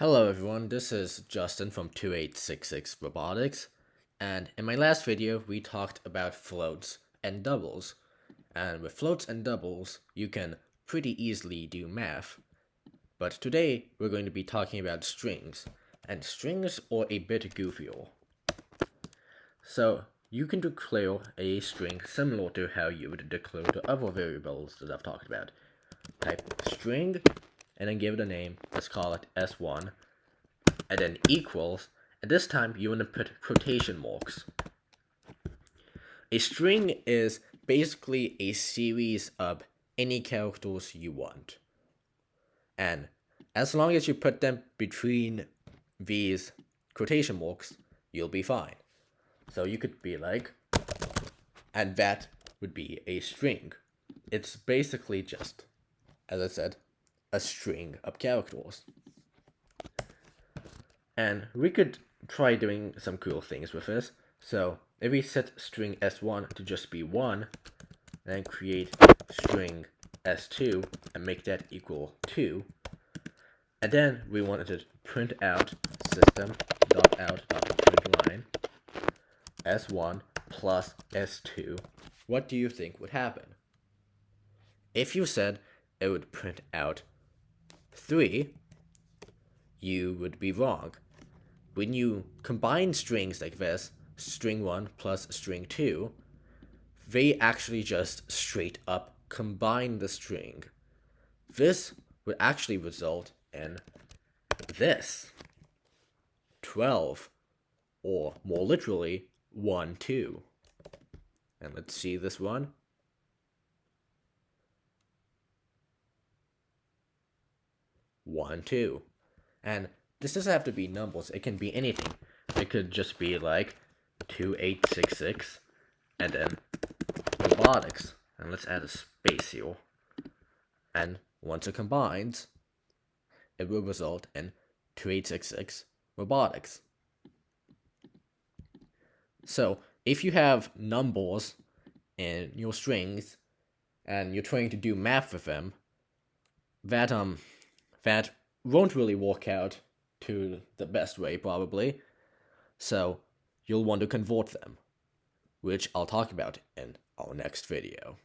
Hello everyone, this is Justin from 2866 Robotics, and in my last video we talked about floats and doubles, and with floats and doubles you can pretty easily do math, but today we're going to be talking about strings, and strings are a bit goofier. So you can declare a string similar to how you would declare the other variables that I've talked about. Type string and then give it a name. Let's call it S1. And then equals, and this time you want to put quotation marks. A string is basically a series of any characters you want. And as long as you put them between these quotation marks, you'll be fine. So you could be like, and that would be a string. It's basically just, as I said, a string of characters. And we could try doing some cool things with this. So if we set string s1 to just be 1, then create string s2 and make that equal 2, and then we wanted to print out system.out.println s1 plus s2, what do you think would happen? If you said it would print out 3, you would be wrong. When you combine strings like this, string 1 plus string 2, they actually just straight up combine the string. This would actually result in this, 12, or more literally, 1, 2. And let's see this one. One, 2. And this doesn't have to be numbers, it can be anything. It could just be like 2866 and then robotics. And let's add a space here. And once it combines, it will result in 2866 robotics. So if you have numbers in your strings and you're trying to do math with them, that won't really work out to the best way, probably. So you'll want to convert them, which I'll talk about in our next video.